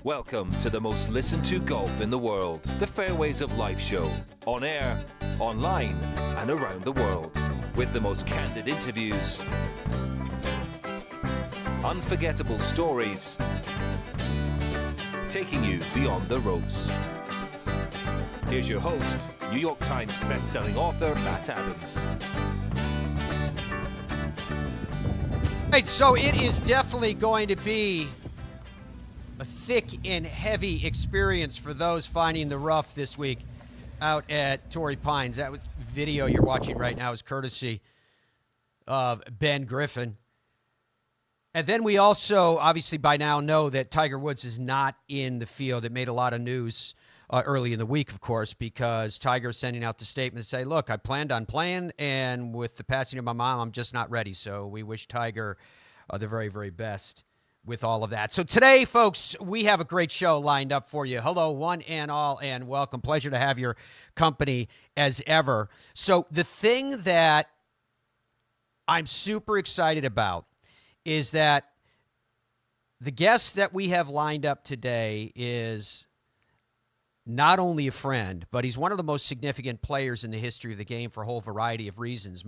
Welcome to the most listened to golf in the world, the Fairways of Life show, on air, online, and around the world, with the most candid interviews, unforgettable stories, taking you beyond the ropes. Here's your host, New York Times best-selling author, Matt Adams. Right, so it is definitely going to be a thick and heavy experience for those finding the rough this week out at Torrey Pines. That video you're watching right now is courtesy of Ben Griffin. And then we also, obviously by now, know that Tiger Woods is not in the field. It made a lot of news early in the week, of course, because Tiger is sending out the statement to say, look, I planned on playing, and with the passing of my mom, I'm just not ready. So we wish Tiger the very, very best with all of that. So today, folks, we have a great show lined up for you. Hello, one and all, and welcome. Pleasure to have your company as ever. So the thing that I'm super excited about is that the guest that we have lined up today is not only a friend, but he's one of the most significant players in the history of the game for a whole variety of reasons,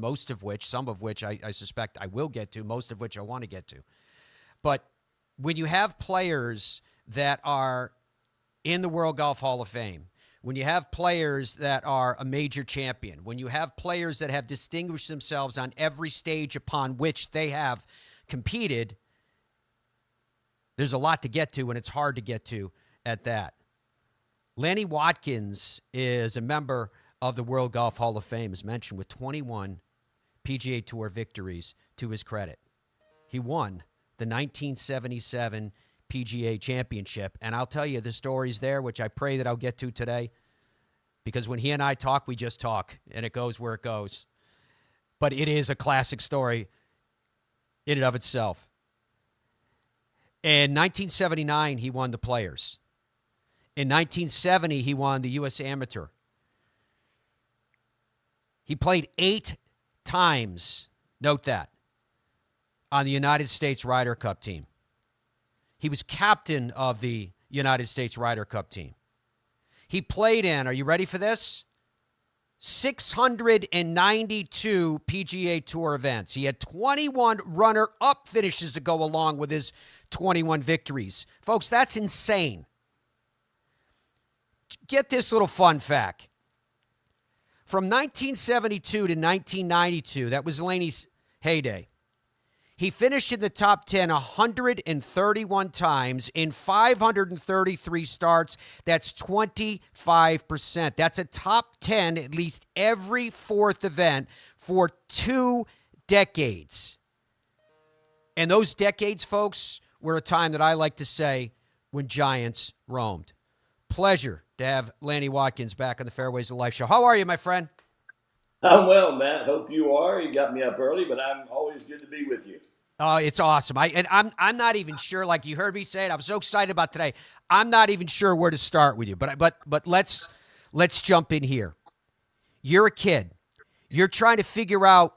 some of which I suspect I will get to, most of which I want to get to. But when you have players that are in the World Golf Hall of Fame, when you have players that are a major champion, when you have players that have distinguished themselves on every stage upon which they have competed, there's a lot to get to, and it's hard to get to at that. Lanny Wadkins is a member of the World Golf Hall of Fame, as mentioned, with 21 PGA Tour victories to his credit. He won the 1977 PGA Championship. And I'll tell you the stories there, which I pray that I'll get to today, because when he and I talk, we just talk, and it goes where it goes. But it is a classic story in and of itself. In 1979, he won the Players. In 1970, he won the U.S. Amateur. He played 8 times, note that, on the United States Ryder Cup team. He was captain of the United States Ryder Cup team. He played in, are you ready for this? 692 PGA Tour events. He had 21 runner-up finishes to go along with his 21 victories. Folks, that's insane. Get this little fun fact. From 1972 to 1992, that was Laney's heyday. He finished in the top 10 131 times in 533 starts. That's 25%. That's a top 10 at least every fourth event for 2 decades. And those decades, folks, were a time that I like to say when giants roamed. Pleasure to have Lanny Wadkins back on the Fairways of Life show. How are you, my friend? I'm well, Matt. Hope you are. You got me up early, but I'm always good to be with you. Oh, it's awesome. I'm not even sure, like you heard me say it, I'm so excited about today. I'm not even sure where to start with you, but let's jump in here. You're a kid. You're trying to figure out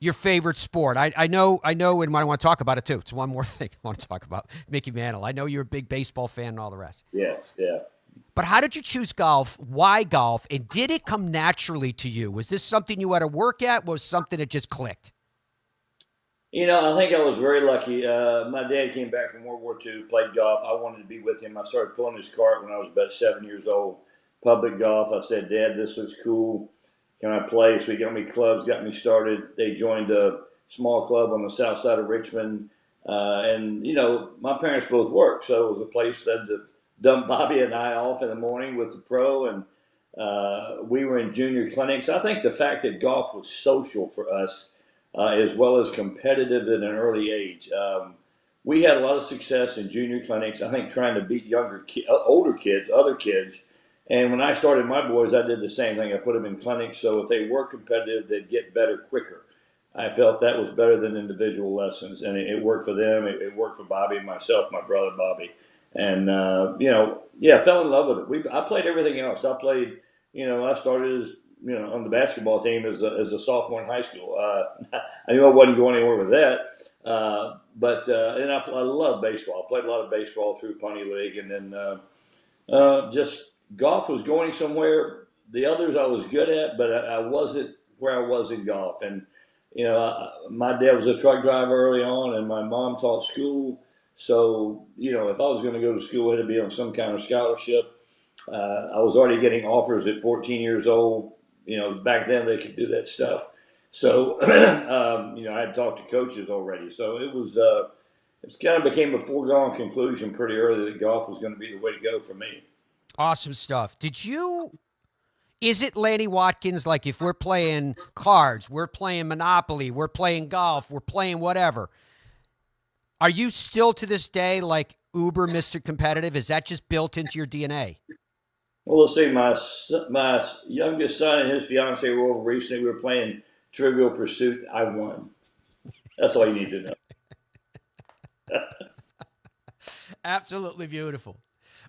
your favorite sport. I know, and I want to talk about it too. It's one more thing I want to talk about. Mickey Mantle. I know you're a big baseball fan and all the rest. Yes, yeah. But how did you choose golf? Why golf? And did it come naturally to you? Was this something you had to work at? Was something that just clicked? You know, I think I was very lucky. My dad came back from World War II, played golf. I wanted to be with him. I started pulling his cart when I was about 7 years old. Public golf. I said, Dad, this looks cool. Can I play? So he got me clubs, got me started. They joined a small club on the south side of Richmond. And, you know, my parents both worked. So it was a place that dumped Bobby and I off in the morning with the pro. And we were in junior clinics. I think the fact that golf was social for us, as well as competitive at an early age. We had a lot of success in junior clinics, I think trying to beat older kids, other kids. And when I started my boys, I did the same thing. I put them in clinics, so if they were competitive, they'd get better quicker. I felt that was better than individual lessons, and it worked for them. It worked for Bobby and myself, my brother Bobby. And, I fell in love with it. I played everything else. I played, I started as on the basketball team as a sophomore in high school. I knew I wasn't going anywhere with that. And I love baseball. I played a lot of baseball through Pony League, and then just golf was going somewhere. The others I was good at, but I wasn't where I was in golf. And my dad was a truck driver early on, and my mom taught school. So if I was going to go to school, it had to be on some kind of scholarship. I was already getting offers at 14 years old. Back then they could do that stuff. So, I had talked to coaches already. So it was, it kind of became a foregone conclusion pretty early that golf was going to be the way to go for me. Awesome stuff. Is it Lanny Wadkins, like if we're playing cards, we're playing Monopoly, we're playing golf, we're playing whatever, are you still to this day like uber Mr. Competitive? Is that just built into your DNA? Well, let's see, my youngest son and his fiance were over recently. We were playing Trivial Pursuit. I won. That's all you need to know. Absolutely beautiful.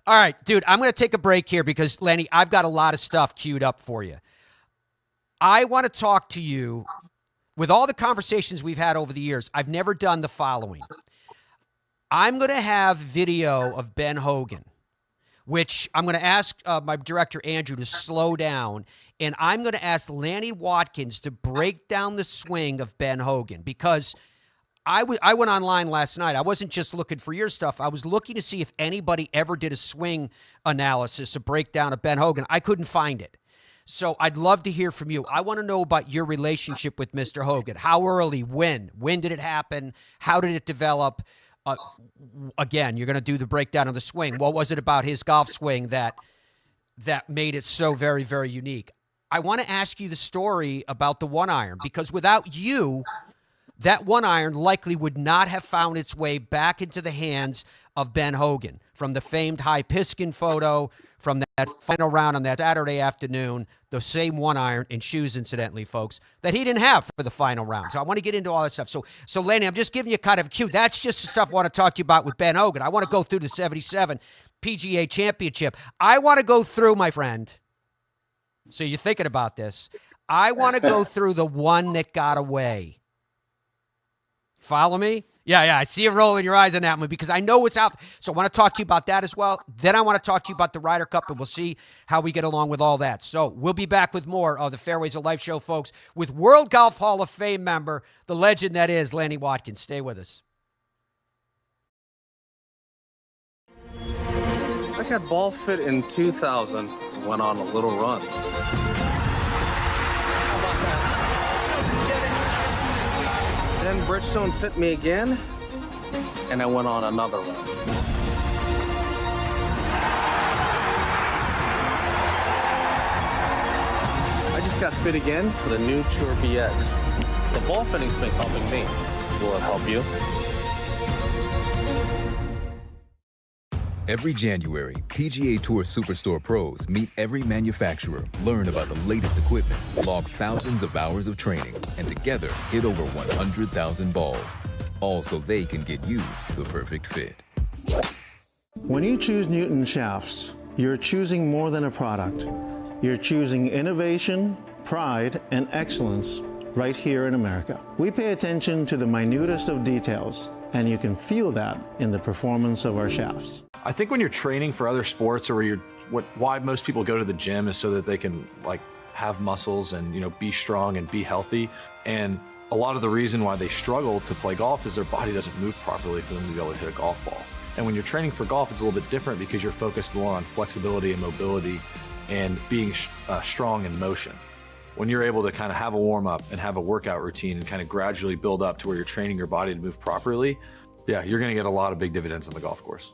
All right, dude, I'm going to take a break here because, Lanny, I've got a lot of stuff queued up for you. I want to talk to you. With all the conversations we've had over the years, I've never done the following. I'm going to have video of Ben Hogan, which I'm going to ask my director, Andrew, to slow down, and I'm going to ask Lanny Wadkins to break down the swing of Ben Hogan, because I went online last night. I wasn't just looking for your stuff. I was looking to see if anybody ever did a swing analysis, a breakdown of Ben Hogan. I couldn't find it. So I'd love to hear from you. I want to know about your relationship with Mr. Hogan. How early? When? When did it happen? How did it develop? Again, you're going to do the breakdown of the swing. What was it about his golf swing that made it so very, very unique? I want to ask you the story about the one iron, because without you, that one iron likely would not have found its way back into the hands of Ben Hogan. From the famed high piston photo, from that final round on that Saturday afternoon, the same one iron and shoes, incidentally, folks, that he didn't have for the final round. So I want to get into all that stuff. So Lanny, I'm just giving you kind of a cue. That's just the stuff I want to talk to you about with Ben Hogan. I want to go through the 77 PGA Championship. I want to go through, my friend. So you're thinking about this. I want to go through the one that got away. Follow me? Yeah, I see you rolling your eyes on that one because I know what's out there. So I want to talk to you about that as well. Then I want to talk to you about the Ryder Cup, and we'll see how we get along with all that. So we'll be back with more of the Fairways of Life show, folks, with World Golf Hall of Fame member, the legend that is Lanny Wadkins. Stay with us. I got ball fit in 2000, went on a little run. Then Bridgestone fit me again, and I went on another run. I just got fit again for the new Tour BX. The ball fitting's been helping me. Will it help you? Every January, PGA Tour Superstore pros meet every manufacturer, learn about the latest equipment, log thousands of hours of training, and together hit over 100,000 balls. All so they can get you the perfect fit. When you choose Newton shafts, you're choosing more than a product. You're choosing innovation, pride, and excellence right here in America. We pay attention to the minutest of details, and you can feel that in the performance of our shafts. I think when you're training for other sports, or why most people go to the gym is so that they can have muscles and be strong and be healthy. And a lot of the reason why they struggle to play golf is their body doesn't move properly for them to be able to hit a golf ball. And when you're training for golf, it's a little bit different because you're focused more on flexibility and mobility and being strong in motion. When you're able to kind of have a warm up and have a workout routine and kind of gradually build up to where you're training your body to move properly, yeah, you're going to get a lot of big dividends on the golf course.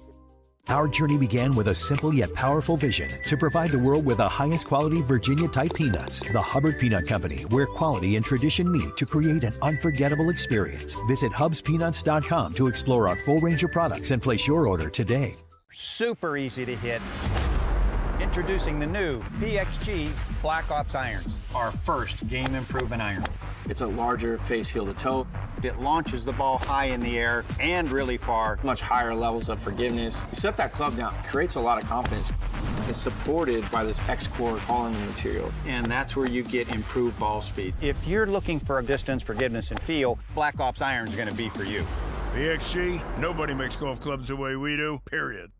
Our journey began with a simple yet powerful vision to provide the world with the highest quality Virginia-type peanuts. The Hubbard Peanut Company, where quality and tradition meet to create an unforgettable experience. Visit hubspeanuts.com to explore our full range of products and place your order today. Super easy to hit. Introducing the new PXG Black Ops irons, our first game improvement iron. It's a larger face heel to toe. It launches the ball high in the air and really far. Much higher levels of forgiveness. You set that club down, it creates a lot of confidence. is supported by this X-Core polymer material. And that's where you get improved ball speed. If you're looking for distance, forgiveness, and feel, Black Ops Iron is going to be for you. PXG, nobody makes golf clubs the way we do, period.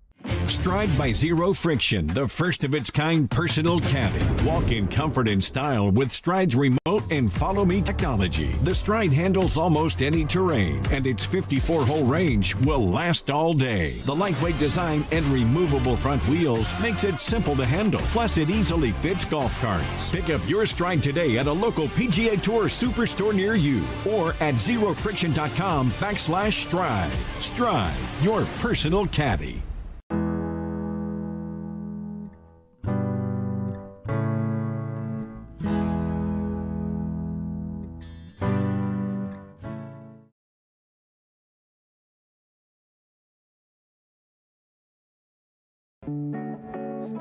Stride by Zero Friction, the first of its kind personal caddy. Walk in comfort and style with Stride's remote and follow me technology. The Stride handles almost any terrain, and its 54-hole range will last all day. The lightweight design and removable front wheels makes it simple to handle. Plus, it easily fits golf carts. Pick up your Stride today at a local PGA Tour Superstore near you or at zerofriction.com/Stride. Stride, your personal caddy.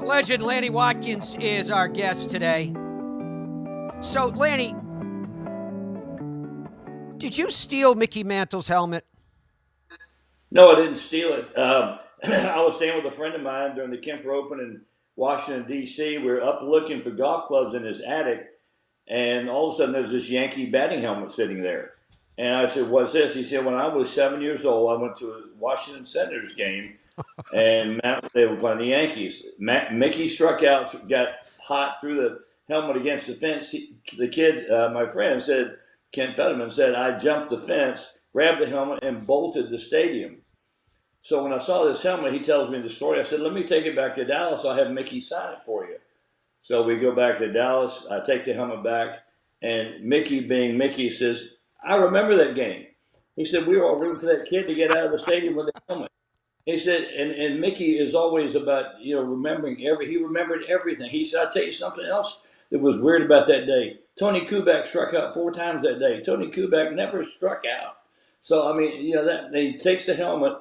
Legend Lanny Wadkins is our guest today. So, Lanny, did you steal Mickey Mantle's helmet? No, I didn't steal it. I was staying with a friend of mine during the Kemper Open in Washington, D.C. We were up looking for golf clubs in his attic, and all of a sudden there's this Yankee batting helmet sitting there. And I said, "What's this?" He said, "When I was 7 years old, I went to a Washington Senators game, and they were playing the Yankees. Mickey struck out, got hot, threw the helmet against the fence. The kid, my friend, said, Ken Fetterman said, I jumped the fence, grabbed the helmet, and bolted the stadium. So when I saw this helmet, he tells me the story. I said, let me take it back to Dallas. I'll have Mickey sign it for you. So we go back to Dallas. I take the helmet back, and Mickey, being Mickey, says, I remember that game. He said, we were all rooting for that kid to get out of the stadium with the helmet. He said, and Mickey is always about, remembering he remembered everything. He said, I'll tell you something else that was weird about that day. Tony Kubek struck out 4 times that day. Tony Kubek never struck out. So, that he takes the helmet,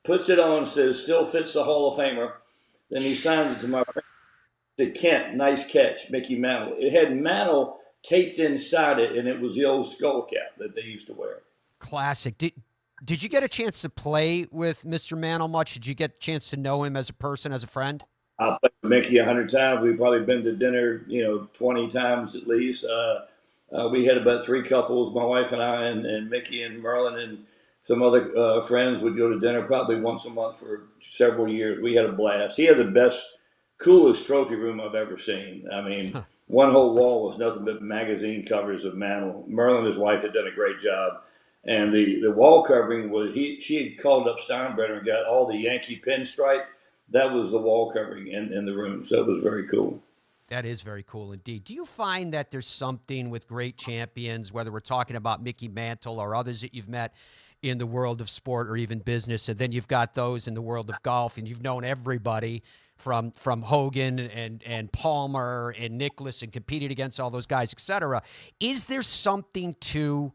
puts it on, says, still fits the Hall of Famer. Then he signs it to my friend, the Kent, nice catch, Mickey Mantle. It had Mantle taped inside it, and it was the old skull cap that they used to wear. Classic. Did you get a chance to play with Mr. Mantle much? Did you get a chance to know him as a person, as a friend? I played with Mickey 100 times. We've probably been to dinner, 20 times at least. We had about 3 couples, my wife and I, and Mickey and Merlin and some other friends would go to dinner probably once a month for several years. We had a blast. He had the best, coolest trophy room I've ever seen. One whole wall was nothing but magazine covers of Mantle. Merlin and his wife had done a great job. And the wall covering was, she had called up Steinbrenner and got all the Yankee pinstripe. That was the wall covering in the room. So it was very cool. That is very cool indeed. Do you find that there's something with great champions, whether we're talking about Mickey Mantle or others that you've met in the world of sport or even business, and then you've got those in the world of golf, and you've known everybody from Hogan and Palmer and Nicklaus and competed against all those guys, et cetera. Is there something to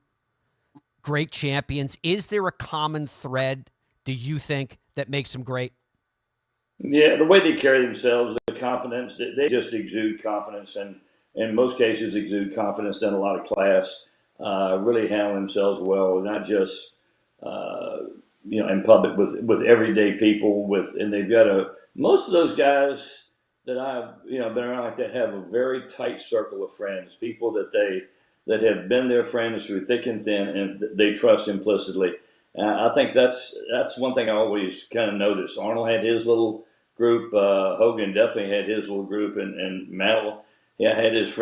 great champions? Is there a common thread, do you think, that makes them great? Yeah, the way they carry themselves, the confidence, they just exude confidence, and in most cases exude confidence and a lot of class, really handle themselves well, not just, in public with everyday people, and they've got most of those guys that I've, been around like that have a very tight circle of friends, people that have been their friends through thick and thin, and they trust implicitly. I think that's one thing I always kind of noticed. Arnold had his little group. Hogan definitely had his little group, and Mantle, had his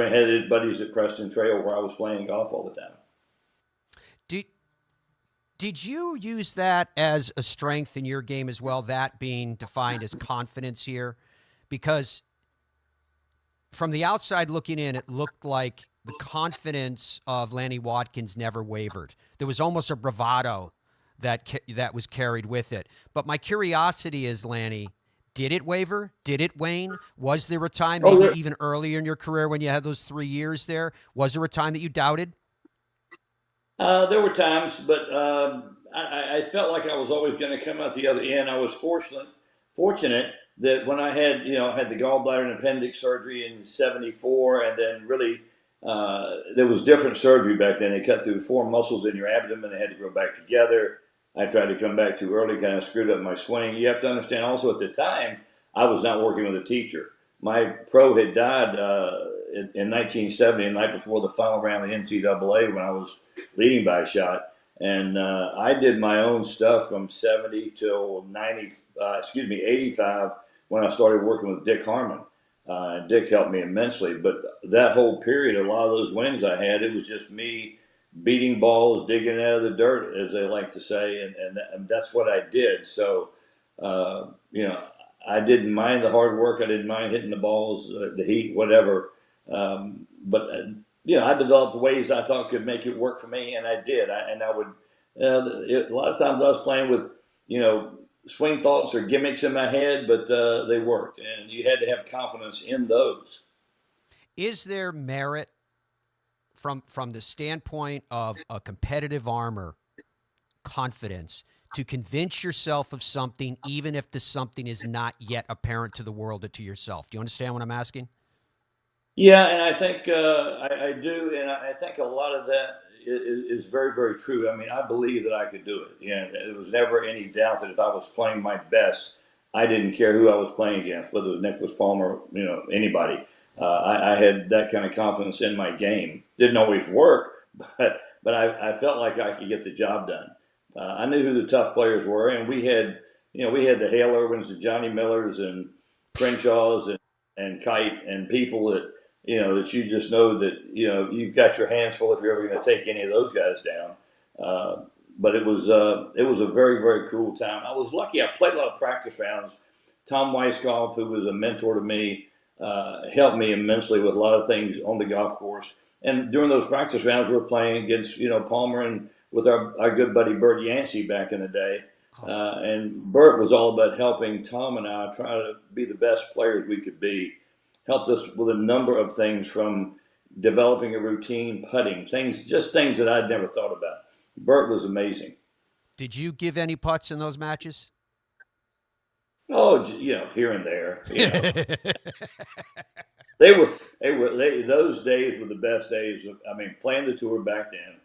buddies at Preston Trail where I was playing golf all the time. Did you use that as a strength in your game as well, that being defined as confidence here? Because from the outside looking in, it looked like the confidence of Lanny Wadkins never wavered. There was almost a bravado that was carried with it. But my curiosity is, Lanny, did it waver? Did it wane? Was there a time, maybe even earlier in your career when you had those 3 years there, was there a time that you doubted? There were times, but I felt like I was always going to come out the other end. I was fortunate that when I had the gallbladder and appendix surgery in '74, and then really there was different surgery back then. They cut through 4 muscles in your abdomen. They had to grow back together. I tried to come back too early, kind of screwed up my swing. You have to understand also at the time, I was not working with a teacher. My pro had died in 1970, the night before the final round of the NCAA, when I was leading by a shot. And I did my own stuff from 70 till 85, when I started working with Dick Harmon. Dick helped me immensely. But that whole period, a lot of those wins I had, it was just me beating balls, digging out of the dirt, as they like to say, and that's what I did. So, I didn't mind the hard work. I didn't mind hitting the balls, the heat, whatever. But I developed ways I thought could make it work for me, and I did. I would a lot of times I was playing with swing thoughts or gimmicks in my head, but they worked, and you had to have confidence in those. Is there merit from the standpoint of a competitive armor, confidence, to convince yourself of something, even if the something is not yet apparent to the world or to yourself? Do you understand what I'm asking? Yeah, and I think I do, and I think a lot of that is very, very true. I mean, I believe that I could do it. There was never any doubt that if I was playing my best, I didn't care who I was playing against, whether it was Nicholas Palmer, anybody. I had that kind of confidence in my game. Didn't always work, but I felt like I could get the job done. I knew who the tough players were, and we had the Hale Irwins, the Johnny Millers, and Crenshaws, and Kite, and people that that you just know that you've got your hands full if you're ever going to take any of those guys down. But it was a very, very cool time. I was lucky. I played a lot of practice rounds. Tom Weisskopf, who was a mentor to me, helped me immensely with a lot of things on the golf course. And during those practice rounds, we were playing against Palmer and with our good buddy Bert Yancey back in the day. And Bert was all about helping Tom and I try to be the best players we could be. Helped us with a number of things, from developing a routine, putting, things that I'd never thought about. Bert was amazing. Did you give any putts in those matches? Oh, here and there. Those days were the best days. Playing the tour back then.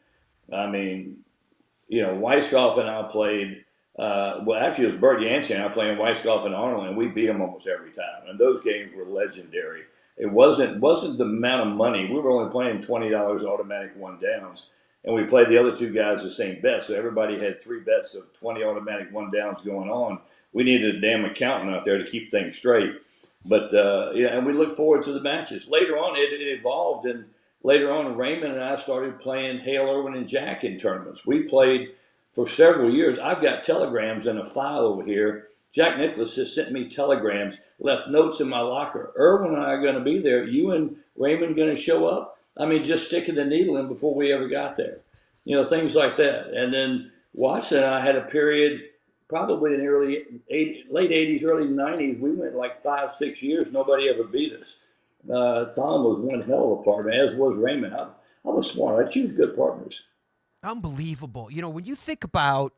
Weisskopf and I played. Actually, it was Bert Yancey and I playing Weisskopf and Arnold, and we beat them almost every time. And those games were legendary. It wasn't the amount of money. We were only playing $20 automatic one downs, and we played the other two guys the same bet. So everybody had 3 bets of 20 automatic one downs going on. We needed a damn accountant out there to keep things straight. But and we looked forward to the matches. Later on, it evolved, and later on, Raymond and I started playing Hale Irwin and Jack in tournaments. We played for several years. I've got telegrams in a file over here. Jack Nicklaus has sent me telegrams, left notes in my locker. Irwin and I are going to be there. You and Raymond going to show up? Just sticking the needle in before we ever got there. Things like that. And then Watson and I had a period, probably in the late 80s, early 90s. We went like 5-6 years. Nobody ever beat us. Tom was one hell of a partner, as was Raymond. I was smart. I choose good partners. Unbelievable. When you think about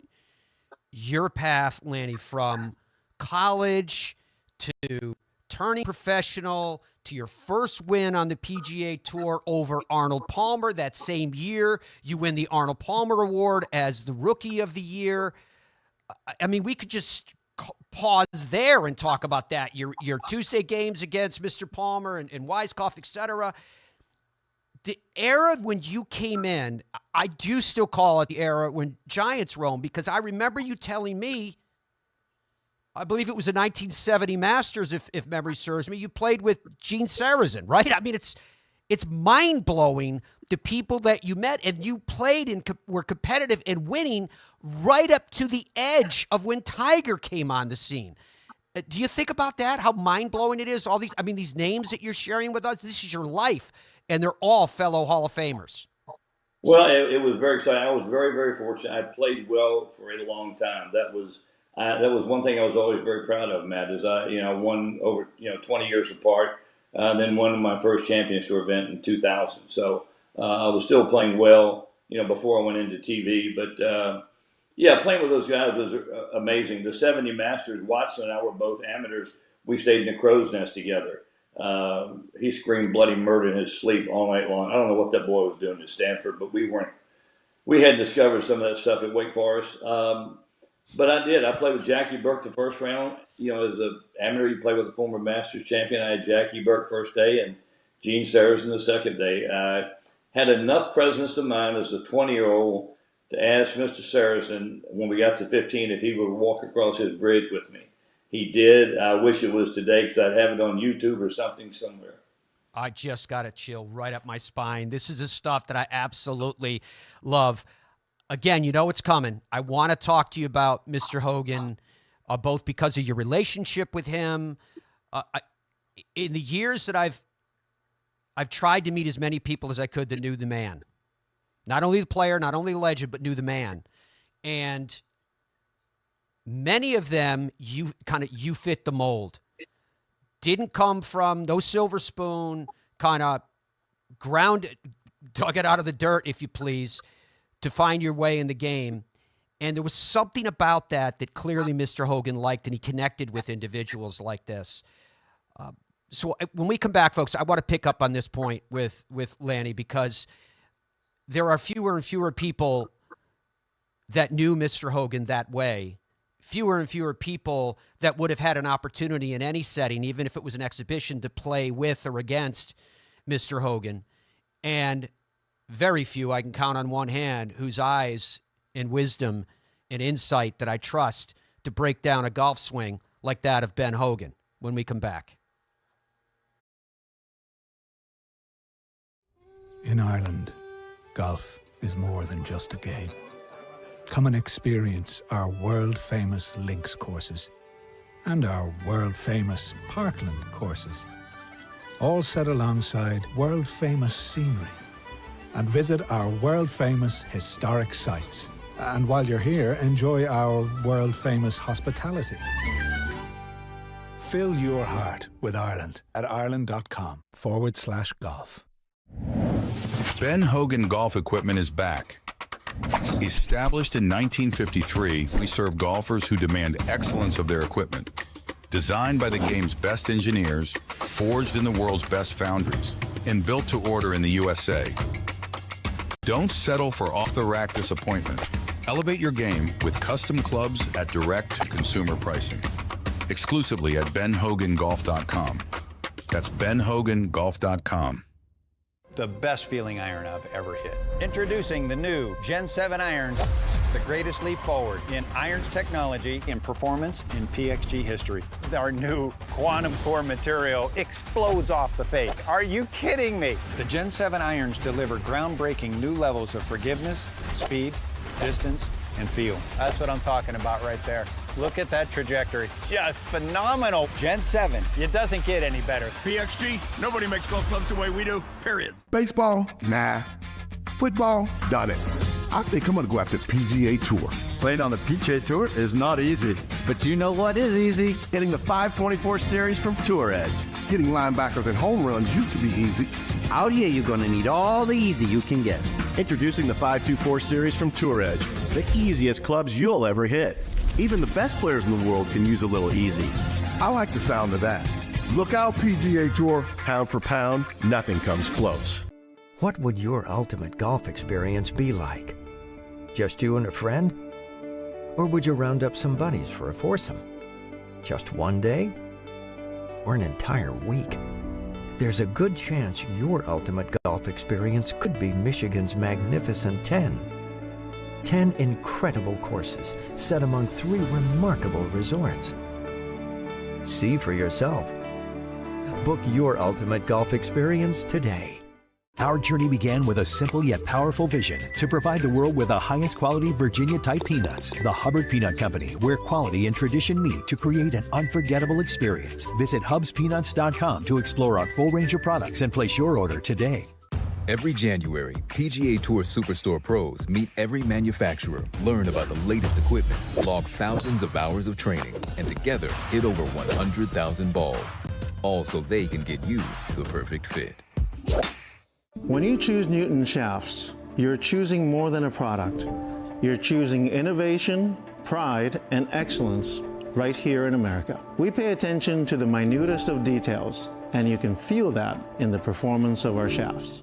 your path, Lanny, from college to turning professional to your first win on the PGA Tour over Arnold Palmer that same year, you win the Arnold Palmer Award as the Rookie of the Year. We could just pause there and talk about that. Your Tuesday games against Mr. Palmer and Weisskopf, et cetera. The era when you came in, I do still call it the era when Giants roamed, because I remember you telling me, I believe it was a 1970 Masters, if memory serves me, you played with Gene Sarazen, right? It's mind-blowing, the people that you met, and you played and were competitive and winning right up to the edge of when Tiger came on the scene. Do you think about that, how mind-blowing it is? All these, these names that you're sharing with us, this is your life. And they're all fellow Hall of Famers. Well, it was very exciting. I was very, very fortunate. I played well for a long time. That was one thing I was always very proud of, Matt, is I won over 20 years apart, then won my first championship event in 2000. So I was still playing well, before I went into TV. But playing with those guys was amazing. The 70 Masters, Watson and I were both amateurs. We stayed in the crow's nest together. He screamed bloody murder in his sleep all night long. I don't know what that boy was doing at Stanford, but we had discovered some of that stuff at Wake Forest. But I did. I played with Jackie Burke the first round. You know, as an amateur, you play with a former Masters champion. I had Jackie Burke first day and Gene Sarazen the second day. I had enough presence of mind as a 20-year-old to ask Mr. Sarazen when we got to 15 if he would walk across his bridge with me. He did. I wish it was today because I'd have it on YouTube or something somewhere. I just got a chill right up my spine. This is the stuff that I absolutely love. Again, you know what's coming. I want to talk to you about Mr. Hogan, both because of your relationship with him. In the years that I've tried to meet as many people as I could that knew the man. Not only the player, not only the legend, but knew the man. And many of them, you fit the mold. Didn't come from no silver spoon, kind of dug it out of the dirt, if you please, to find your way in the game. And there was something about that clearly Mr. Hogan liked, and he connected with individuals like this. So when we come back, folks, I want to pick up on this point with Lanny, because there are fewer and fewer people that knew Mr. Hogan that way. Fewer and fewer people that would have had an opportunity in any setting, even if it was an exhibition, to play with or against Mr. Hogan. And very few, I can count on one hand, whose eyes and wisdom and insight that I trust to break down a golf swing like that of Ben Hogan when we come back. In Ireland, golf is more than just a game. Come and experience our world-famous links courses and our world-famous parkland courses, all set alongside world-famous scenery. And visit our world-famous historic sites. And while you're here, enjoy our world-famous hospitality. Fill your heart with Ireland at ireland.com/golf. Ben Hogan Golf Equipment is back. Established in 1953, we serve golfers who demand excellence of their equipment. Designed by the game's best engineers, forged in the world's best foundries, and built to order in the USA. Don't settle for off-the-rack disappointment. Elevate your game with custom clubs at direct consumer pricing. Exclusively at benhogangolf.com. That's benhogangolf.com. The best feeling iron I've ever hit. Introducing the new Gen 7 irons, the greatest leap forward in irons technology and performance in PXG history. Our new quantum core material explodes off the face. Are you kidding me? The Gen 7 irons deliver groundbreaking new levels of forgiveness, speed, distance, and feel. That's what I'm talking about right there. Look at that trajectory. Just phenomenal. Gen 7. It doesn't get any better. PXG, nobody makes golf clubs the way we do, period. Baseball? Nah. Football? Done it. I think I'm going to go after PGA Tour. Playing on the PGA Tour is not easy. But you know what is easy? Hitting the 524 series from Tour Edge. Hitting linebackers and home runs used to be easy. Out here, you're going to need all the easy you can get. Introducing the 524 series from Tour Edge. The easiest clubs you'll ever hit. Even the best players in the world can use a little easy. I like the sound of that. Look out, PGA Tour. Pound for pound, nothing comes close. What would your ultimate golf experience be like? Just you and a friend? Or would you round up some buddies for a foursome? Just one day? Or an entire week? There's a good chance your ultimate golf experience could be Michigan's magnificent 10. 10 incredible courses set among 3 remarkable resorts. See for yourself. Book your ultimate golf experience today. Our journey began with a simple yet powerful vision to provide the world with the highest quality Virginia-type peanuts. The Hubbard Peanut Company, where quality and tradition meet to create an unforgettable experience. Visit hubspeanuts.com to explore our full range of products and place your order today. Every January, PGA Tour Superstore pros meet every manufacturer, learn about the latest equipment, log thousands of hours of training, and together hit over 100,000 balls. All so they can get you the perfect fit. When you choose Newton shafts, you're choosing more than a product. You're choosing innovation, pride, and excellence right here in America. We pay attention to the minutest of details, and you can feel that in the performance of our shafts.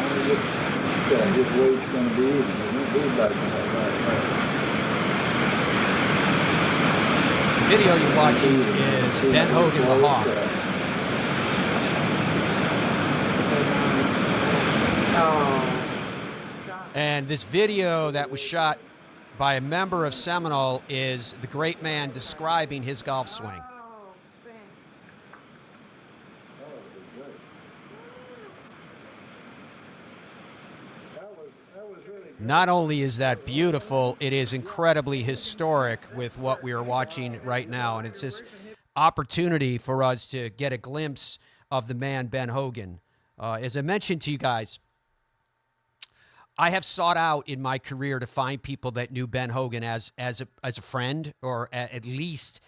His weight's going to be even. He won't be back in that The video you're watching is Ben Hogan, the Hawk. And this video that was shot by a member of Seminole is the great man describing his golf swing. Not only is that beautiful, it is incredibly historic with what we are watching right now. And it's this opportunity for us to get a glimpse of the man, Ben Hogan. As I mentioned to you guys, I have sought out in my career to find people that knew Ben Hogan as a friend, or at least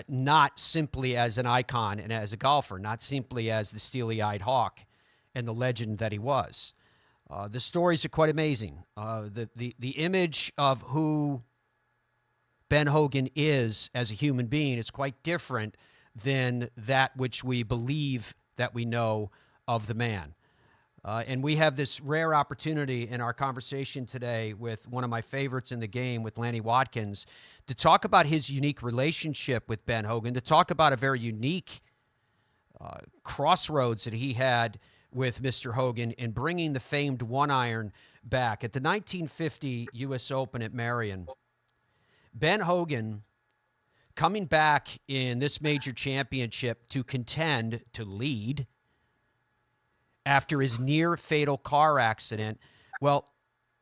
not simply as an icon and as a golfer, not simply as the steely-eyed hawk and the legend that he was. The stories are quite amazing. The image of who Ben Hogan is as a human being is quite different than that which we believe that we know of the man. And we have this rare opportunity in our conversation today with one of my favorites in the game, with Lanny Wadkins, to talk about his unique relationship with Ben Hogan, to talk about a very unique crossroads that he had with Mr. Hogan in bringing the famed one-iron back. At the 1950 U.S. Open at Marion, Ben Hogan, coming back in this major championship to contend, to lead, after his near-fatal car accident. Well,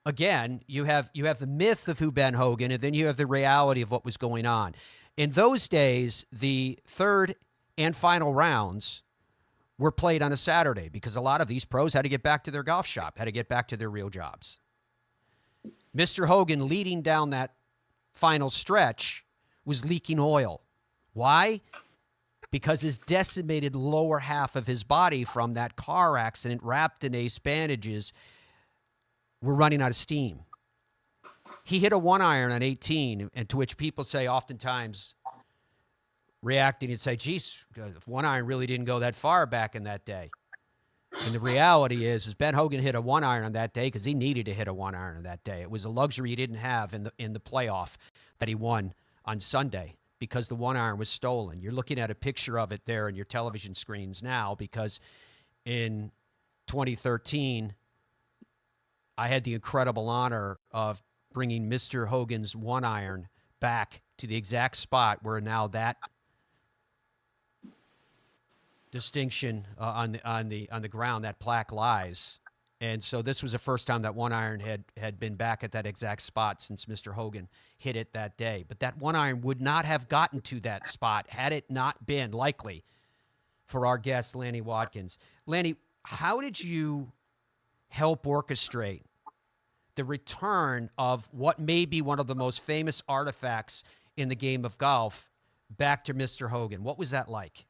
again, you have the myth of who Ben Hogan, and then you have the reality of what was going on. In those days, the third and final rounds were played on a Saturday because a lot of these pros had to get back to their golf shop, had to get back to their real jobs. Mr. Hogan, leading down that final stretch, was leaking oil. Why? Because his decimated lower half of his body from that car accident, wrapped in ace bandages, were running out of steam. He hit a one-iron on 18, and to which people say oftentimes, reacting and say, geez, one iron really didn't go that far back in that day. And the reality is Ben Hogan hit a one iron on that day because he needed to hit a one iron on that day. It was a luxury he didn't have in the playoff that he won on Sunday because the one iron was stolen. You're looking at a picture of it there on your television screens now because in 2013, I had the incredible honor of bringing Mr. Hogan's one iron back to the exact spot where now that distinction on the ground, that plaque lies. And so this was the first time that one iron had been back at that exact spot since Mr. Hogan hit it that day. But that one iron would not have gotten to that spot had it not been likely for our guest, Lanny Wadkins. Lanny, how did you help orchestrate the return of what may be one of the most famous artifacts in the game of golf back to Mr. Hogan? What was that like?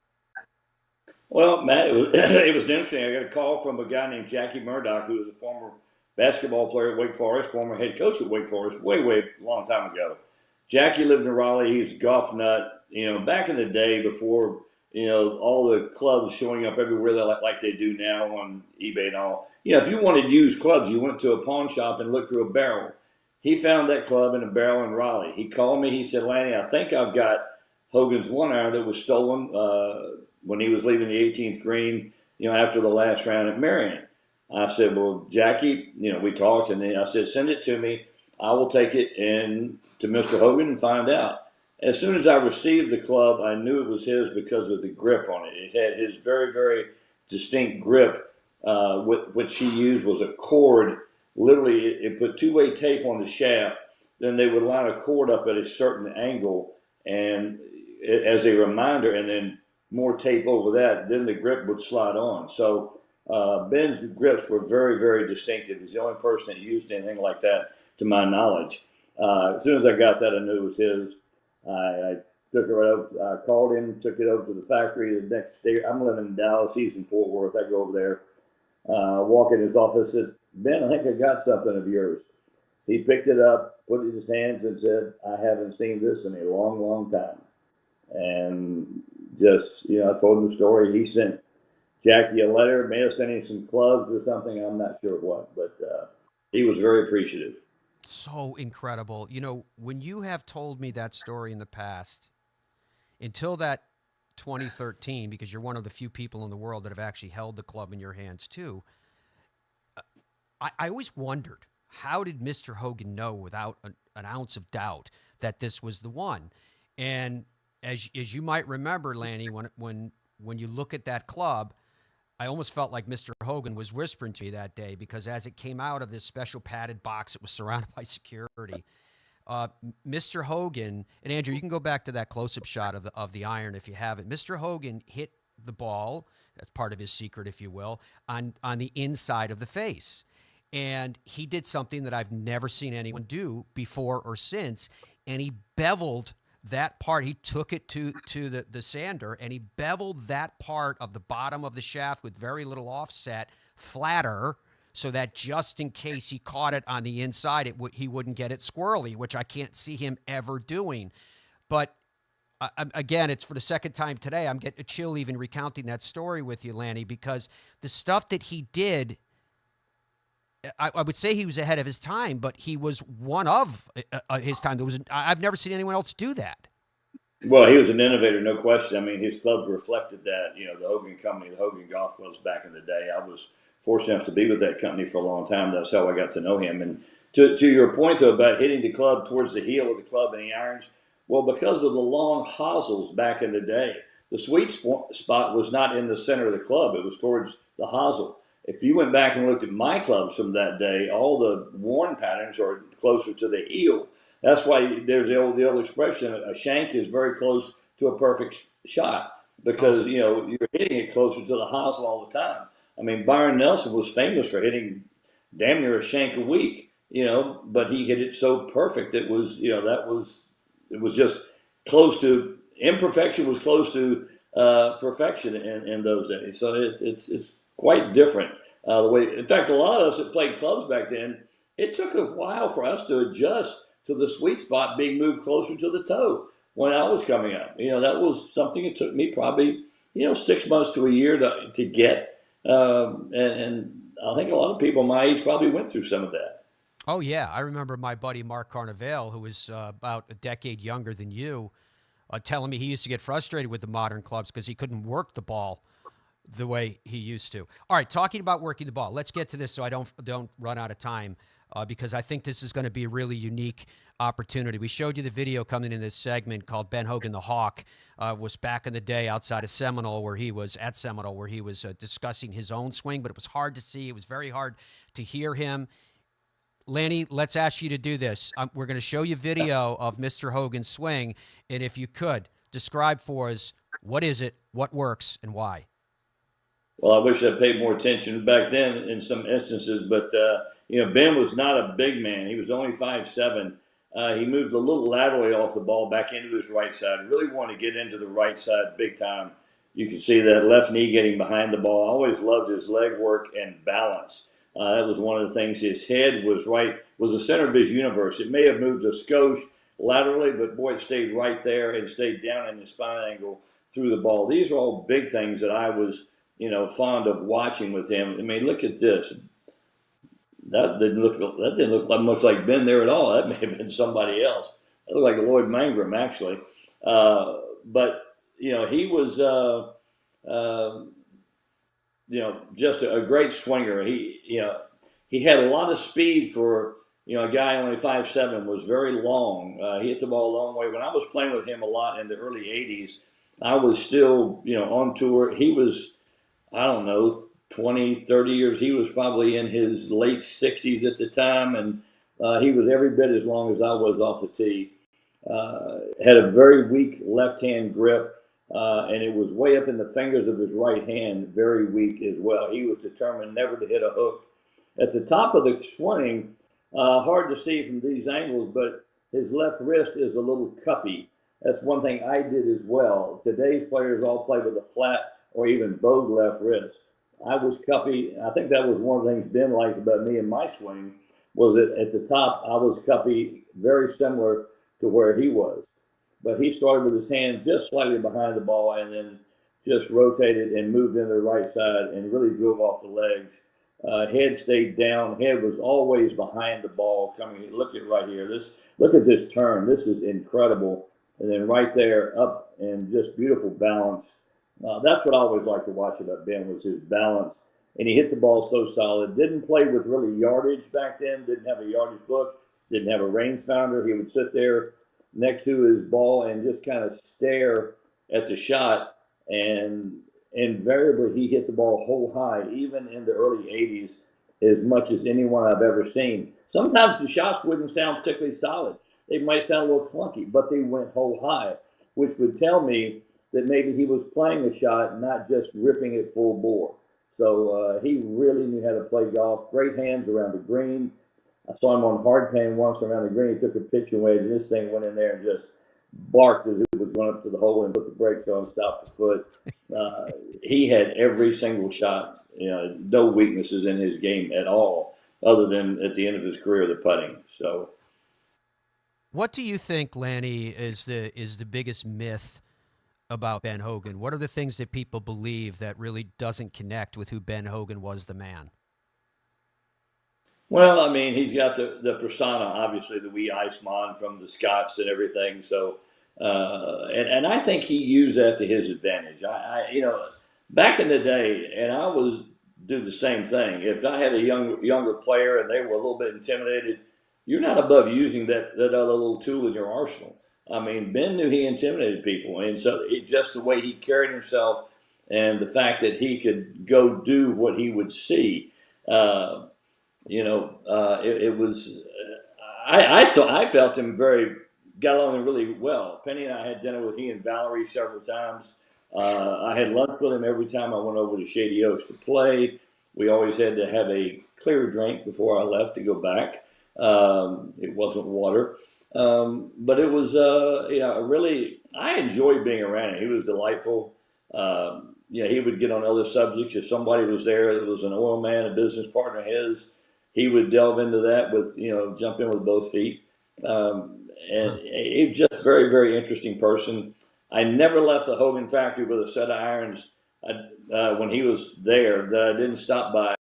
Well, Matt, it was interesting. I got a call from a guy named Jackie Murdoch, who was a former basketball player at Wake Forest, former head coach at Wake Forest, way long time ago. Jackie lived in Raleigh. He's a golf nut. You know, back in the day before, you know, all the clubs showing up everywhere like they do now on eBay and all. You know, if you wanted used clubs, you went to a pawn shop and looked through a barrel. He found that club in a barrel in Raleigh. He called me. He said, Lanny, I think I've got Hogan's one iron that was stolen when he was leaving the 18th green, you know, after the last round at Marion. I said, well, Jackie, you know, we talked, and then I said, send it to me. I will take it in to Mr. Hogan and find out. As soon as I received the club, I knew it was his because of the grip on it. It had his very, very distinct grip. Which he used was a cord. Literally, it put two-way tape on the shaft. Then they would line a cord up at a certain angle, and as a reminder, and then more tape over that, then the grip would slide on. So Ben's grips were very, very distinctive. He's the only person that used anything like that, to my knowledge. As soon as I got that, I knew it was his. I took it right over. I called him, took it over to the factory the next day. I'm living in Dallas. He's in Fort Worth. I go over there, walk in his office, said, Ben, I think I got something of yours. He picked it up, put it in his hands, and said, I haven't seen this in a long, long time. And just, you know, I told him the story. He sent Jackie a letter, may have sent him some clubs or something. I'm not sure what, but he was very appreciative. So incredible. You know, when you have told me that story in the past, until that 2013, because you're one of the few people in the world that have actually held the club in your hands too, I always wondered, how did Mr. Hogan know without an ounce of doubt that this was the one? And as you might remember, Lanny, when you look at that club, I almost felt like Mr. Hogan was whispering to me that day, because as it came out of this special padded box, it was surrounded by security. Mr. Hogan, and Andrew, you can go back to that close-up shot of the iron if you have it. Mr. Hogan hit the ball, that's part of his secret, if you will, on the inside of the face. And he did something that I've never seen anyone do before or since, and he beveled that part. He took it to the sander, and he beveled that part of the bottom of the shaft with very little offset flatter, so that just in case he caught it on the inside, he wouldn't get it squirrely, which I can't see him ever doing. But again, it's for the second time today, I'm getting a chill even recounting that story with you, Lanny, because the stuff that he did, I would say he was ahead of his time, but he was one of his time. I've never seen anyone else do that. Well, he was an innovator, no question. I mean, his clubs reflected that. You know, the Hogan Company, the Hogan Golf Clubs back in the day. I was fortunate enough to be with that company for a long time. That's how I got to know him. And to your point, though, about hitting the club towards the heel of the club in the irons, well, because of the long hosels back in the day, the sweet spot was not in the center of the club. It was towards the hosel. If you went back and looked at my clubs from that day, all the worn patterns are closer to the heel. That's why there's the old expression, a shank is very close to a perfect shot, because, you know, you're hitting it closer to the hosel all the time. I mean, Byron Nelson was famous for hitting damn near a shank a week, you know, but he hit it so perfect. It was, you know, it was just close to, imperfection was close to perfection in those days. So it's quite different. The way, in fact, a lot of us that played clubs back then, it took a while for us to adjust to the sweet spot being moved closer to the toe when I was coming up. You know, that was something it took me probably, 6 months to a year to get. And I think a lot of people my age probably went through some of that. Oh, yeah. I remember my buddy Mark Carnevale, who was about a decade younger than you, telling me he used to get frustrated with the modern clubs because he couldn't work the ball the way he used to. All right, talking about working the ball, let's get to this so I don't run out of time, because I think this is going to be a really unique opportunity. We showed you the video coming in this segment called Ben Hogan the Hawk. Was back in the day outside of Seminole, where he was discussing his own swing, but it was hard to see. It was very hard to hear him. Lanny, let's ask you to do this. We're going to show you video of Mr. Hogan's swing, and if you could, describe for us, what is it, what works, and why? Well, I wish I'd paid more attention back then in some instances, but, Ben was not a big man. He was only 5'7". He moved a little laterally off the ball back into his right side. Really wanted to get into the right side big time. You can see that left knee getting behind the ball. I always loved his leg work and balance. That was one of the things. His head was the center of his universe. It may have moved a skosh laterally, but boy, it stayed right there and stayed down in the spine angle through the ball. These are all big things that I was, fond of watching with him. I mean, look at this. That didn't look like much like Ben there at all. That may have been somebody else. That looked like Lloyd Mangrum, actually. But he was, just a great swinger. He had a lot of speed for, a guy only 5'7", was very long. He hit the ball a long way. When I was playing with him a lot in the early 80s, I was still, on tour. He was, I don't know, 20, 30 years. He was probably in his late 60s at the time, and he was every bit as long as I was off the tee. Had a very weak left-hand grip, and it was way up in the fingers of his right hand, very weak as well. He was determined never to hit a hook. At the top of the swing, hard to see from these angles, but his left wrist is a little cuppy. That's one thing I did as well. Today's players all play with a flat or even bowed left wrist. I was cuppy. I think that was one of the things Ben liked about me and my swing, was that at the top I was cuppy, very similar to where he was. But he started with his hand just slightly behind the ball, and then just rotated and moved into the right side and really drove off the legs. Head stayed down. Head was always behind the ball coming. Look at right here. Look at this turn. This is incredible. And then right there, up and just beautiful balance. That's what I always liked to watch about Ben was his balance. And he hit the ball so solid. Didn't play with really yardage back then. Didn't have a yardage book. Didn't have a rangefinder. He would sit there next to his ball and just kind of stare at the shot. And invariably, he hit the ball whole high, even in the early 80s, as much as anyone I've ever seen. Sometimes the shots wouldn't sound particularly solid. They might sound a little clunky, but they went whole high, which would tell me that maybe he was playing a shot, not just ripping it full bore. So he really knew how to play golf. Great hands around the green. I saw him on hard pan once around the green. He took a pitching wedge, and this thing went in there and just barked as it was going up to the hole and put the brakes on, stopped the foot. He had every single shot. No weaknesses in his game at all, other than at the end of his career, the putting. So, what do you think, Lanny, is the biggest myth about Ben Hogan? What are the things that people believe that really doesn't connect with who Ben Hogan was, the man? Well, I mean, he's got the persona, obviously, the wee Iceman from the Scots and everything. So, and I think he used that to his advantage. Back in the day, and I was do the same thing. If I had a younger player and they were a little bit intimidated, you're not above using that other little tool in your arsenal. I mean, Ben knew he intimidated people, and so just the way he carried himself and the fact that he could go do what he would see. It was. I felt him got along really well. Penny and I had dinner with he and Valerie several times. I had lunch with him every time I went over to Shady Oaks to play. We always had to have a clear drink before I left to go back. It wasn't water, but it was. Really, I enjoyed being around him. He was delightful. He would get on other subjects. If somebody was there that was an oil man, a business partner of his, he would delve into that with, jump in with both feet. And he was just a very, very interesting person. I never left the Hogan factory with a set of irons when he was there that I didn't stop by.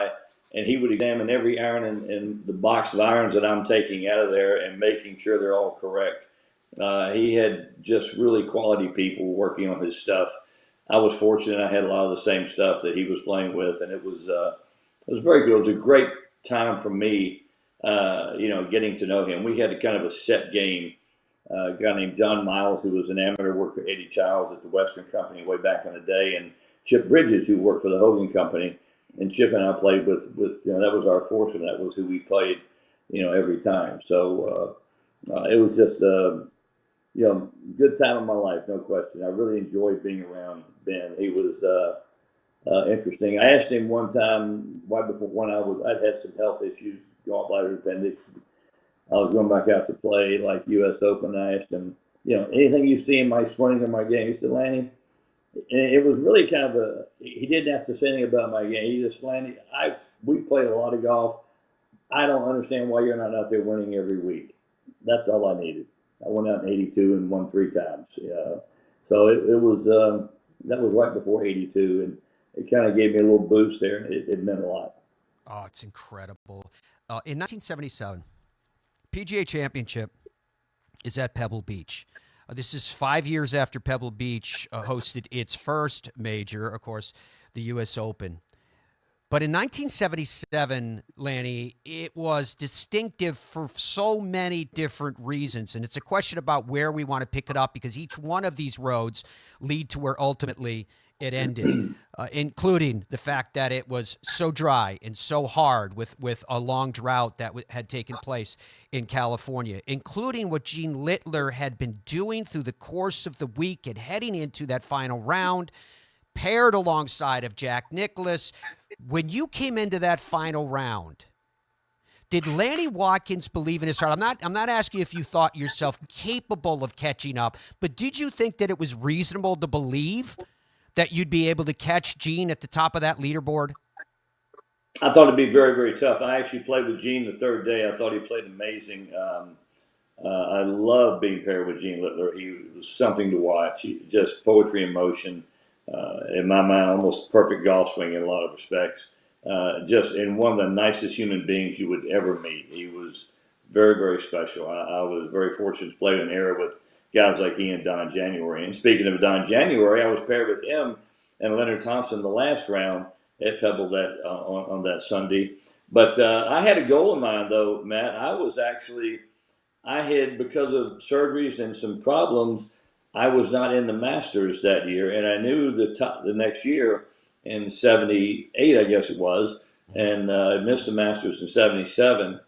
And he would examine every iron in the box of irons that I'm taking out of there and making sure they're all correct. He had just really quality people working on his stuff. I was fortunate I had a lot of the same stuff that he was playing with, and it was very good. It was a great time for me, getting to know him. We had a kind of a set game. A guy named John Miles, who was an amateur, worked for Eddie Childs at the Western Company way back in the day, and Chip Bridges, who worked for the Hogan Company. And Chip and I played with that was our foursome. That was who we played, every time. So it was just good time of my life, no question. I really enjoyed being around Ben. He was interesting. I asked him one time, right before when I'd had some health issues, gallbladder appendix. I was going back out to play like U.S. Open. I asked him, anything you see in my swing or my game? He said, Lanny. And it was really kind of he didn't have to say anything about my game. He just, Lanny, we played a lot of golf. I don't understand why you're not out there winning every week. That's all I needed. I went out in 82 and won 3 times. So it was, that was right before 82. And it kind of gave me a little boost there. And it meant a lot. Oh, it's incredible. In 1977, PGA Championship is at Pebble Beach. This is 5 years after Pebble Beach hosted its first major, of course, the U.S. Open. But in 1977, Lanny, it was distinctive for so many different reasons. And it's a question about where we want to pick it up because each one of these roads lead to where ultimately it ended, including the fact that it was so dry and so hard with a long drought that had taken place in California, including what Gene Littler had been doing through the course of the week and heading into that final round, paired alongside of Jack Nicklaus. When you came into that final round, did Lanny Wadkins believe in his heart? I'm not asking if you thought yourself capable of catching up, but did you think that it was reasonable to believe that you'd be able to catch Gene at the top of that leaderboard? I thought it'd be very, very tough. I actually played with Gene the third day. I thought he played amazing. I love being paired with Gene Littler. He was something to watch. Just poetry in motion. in my mind, almost perfect golf swing in a lot of respects. Just in one of the nicest human beings you would ever meet. He was very, very special. I was very fortunate to play in an era with guys like he and Don January. And speaking of Don January, I was paired with him and Leonard Thompson the last round at Pebble that on that Sunday. But I had a goal in mind, though, Matt. I had, because of surgeries and some problems, I was not in the Masters that year, and I knew the next year in '78, I guess it was, and I missed the Masters in '77.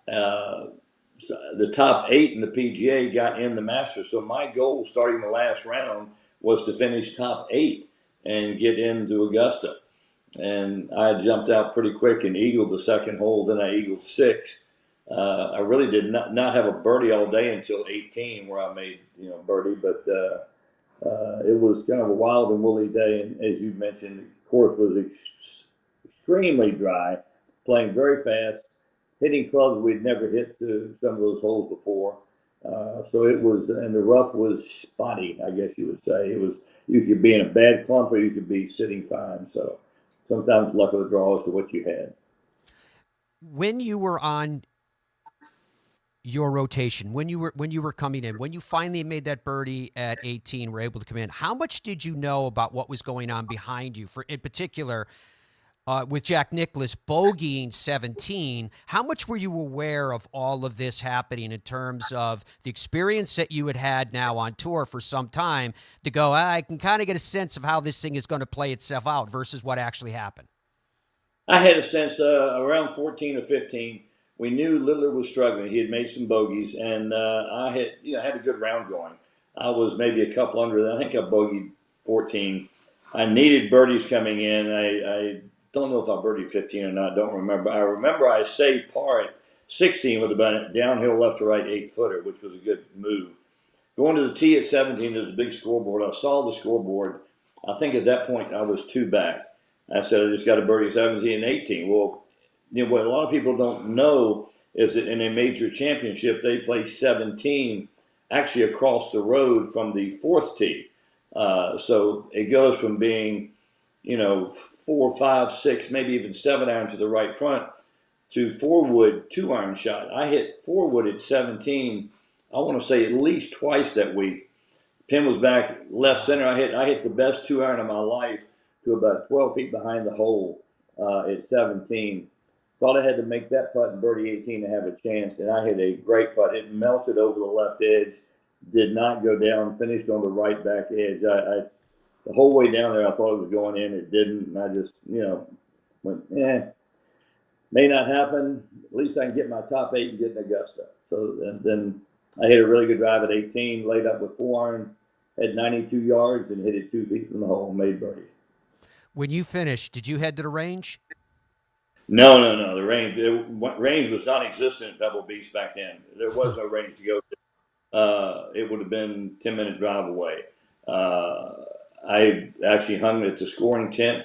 The top 8 in the PGA got in the Masters, so my goal starting the last round was to finish top 8 and get into Augusta. And I jumped out pretty quick and eagled the second hole, then I eagled 6. I really did not have a birdie all day until 18, where I made birdie, but it was kind of a wild and woolly day. And as you mentioned, the course was extremely dry, playing very fast, hitting clubs we'd never hit to some of those holes before. So it was, and the rough was spotty, I guess you would say. It was, you could be in a bad clump or you could be sitting fine. So sometimes luck of the draw as to what you had. When you were on your rotation, when you were coming in, when you finally made that birdie at 18, were able to come in, how much did you know about what was going on behind you? For in particular, with Jack Nicklaus bogeying 17, how much were you aware of all of this happening in terms of the experience that you had now on tour for some time to go, I can kind of get a sense of how this thing is going to play itself out versus what actually happened? I had a sense around 14 or 15. We knew Littler was struggling. He had made some bogeys, and I had a good round going. I was maybe a couple under. I think I bogeyed 14. I needed birdies coming in. I don't know if I birdied 15 or not. Don't remember. I remember I saved par at 16 with about a downhill left to right 8-footer, which was a good move. Going to the tee at 17, there's a big scoreboard. I saw the scoreboard. I think at that point I was 2 back. I said, I just got a birdie at 17 and 18. Well, what a lot of people don't know is that in a major championship, they play 17 actually across the road from the 4th tee. So it goes from being, 4, 5, 6, maybe even 7 iron to the right front to 4-wood 2-iron shot. I hit 4-wood at 17, I want to say at least twice that week. Pin was back left center. I hit the best 2-iron of my life to about 12 feet behind the hole at 17. Thought I had to make that putt in birdie 18 to have a chance, and I hit a great putt. It melted over the left edge, did not go down, finished on the right back edge. The whole way down there, I thought it was going in. It didn't, and I just, went, may not happen. At least I can get my top 8 and get in Augusta. So then I hit a really good drive at 18, laid up with 4-iron, had 92 yards, and hit it 2 feet from the hole and made birdie. When you finished, did you head to the range? No. The range was non-existent at Pebble Beach back then. There was no range to go to. It would have been a 10-minute drive away. I actually hung at the scoring tent.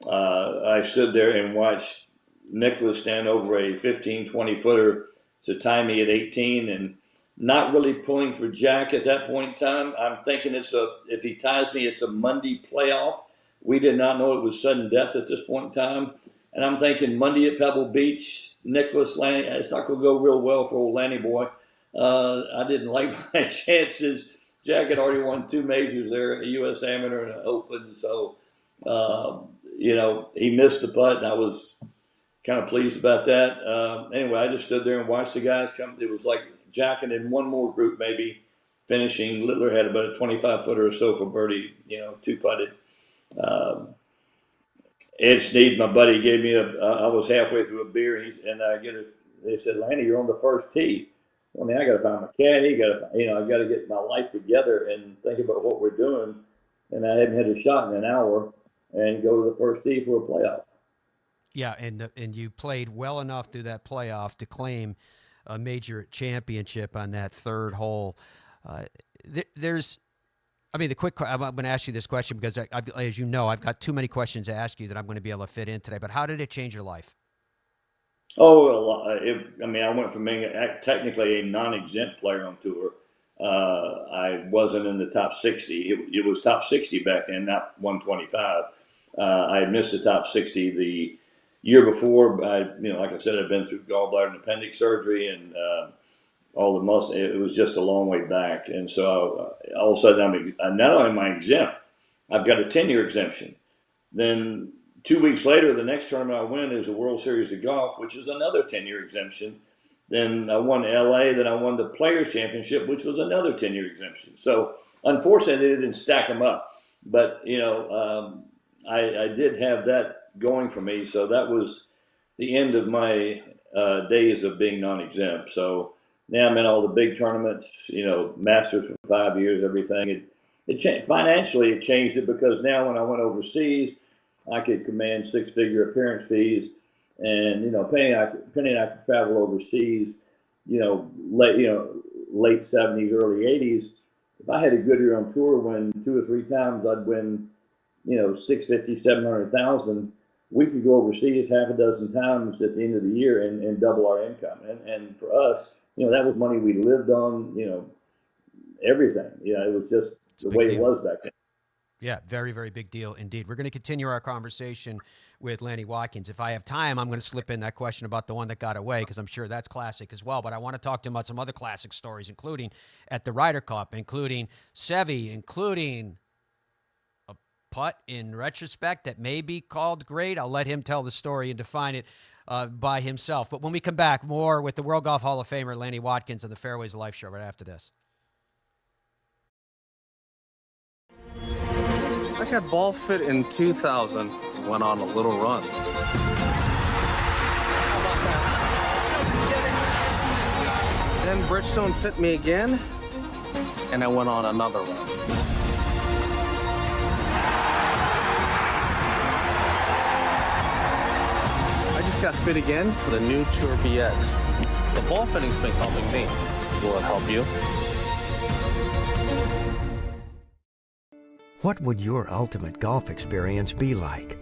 I stood there and watched Nicklaus stand over a 15, 20-footer to tie me at 18, and not really pulling for Jack at that point in time. I'm thinking if he ties me, it's a Monday playoff. We did not know it was sudden death at this point in time. And I'm thinking Monday at Pebble Beach, Nicklaus, Lanny, it's not going to go real well for old Lanny boy. I didn't like my chances. Jack had already won 2 majors there, a U.S. Amateur and an Open. So, he missed the putt, and I was kind of pleased about that. Anyway, I just stood there and watched the guys come. It was like Jack and then one more group maybe finishing. Littler had about a 25-footer or so for birdie, 2-putted. Ed Sneed, my buddy, gave me I was halfway through a beer, and they said, Lanny, you're on the first tee. Well, I got to find my caddy. I've got to get my life together and think about what we're doing. And I hadn't had a shot in an hour, and go to the first tee for a playoff. Yeah, and you played well enough through that playoff to claim a major championship on that 3rd hole. I'm going to ask you this question because, as you know, I've got too many questions to ask you that I'm going to be able to fit in today. But how did it change your life? Oh, well, I went from being technically a non-exempt player on tour I wasn't in the top 60. It was top 60 back then, not 125. I had missed the top 60 the year before. Like I said, I'd been through gallbladder and appendix surgery and all the muscle. It was just a long way back. And so all of a sudden, not only am I exempt, I've got a 10-year exemption. Then 2 weeks later, the next tournament I win is a World Series of Golf, which is another 10-year exemption. Then I won LA, then I won the Players Championship, which was another 10-year exemption. So unfortunately, they didn't stack them up. But, I did have that going for me. So that was the end of my days of being non-exempt. So now I'm in all the big tournaments, Masters for 5 years, everything. It changed. Financially, it changed it because now when I went overseas, I could command six-figure appearance fees. And, Penny and I could travel overseas, late 70s, early 80s. If I had a good year on tour, win 2 or 3 times, I'd win, 650, 700,000. We could go overseas half a dozen times at the end of the year and double our income. And for us, that was money we lived on, everything. It was just the way it was back then. Yeah, very, very big deal indeed. We're going to continue our conversation with Lanny Wadkins. If I have time, I'm going to slip in that question about the one that got away because I'm sure that's classic as well. But I want to talk to him about some other classic stories, including at the Ryder Cup, including Seve, including a putt in retrospect that may be called great. I'll let him tell the story and define it by himself. But when we come back, more with the World Golf Hall of Famer Lanny Wadkins on the Fairways of Life show right after this. I got ball fit in 2000, went on a little run. Then Bridgestone fit me again, and I went on another run. I just got fit again for the new Tour BX. The ball fitting's been helping me. Will it help you? What would your ultimate golf experience be like?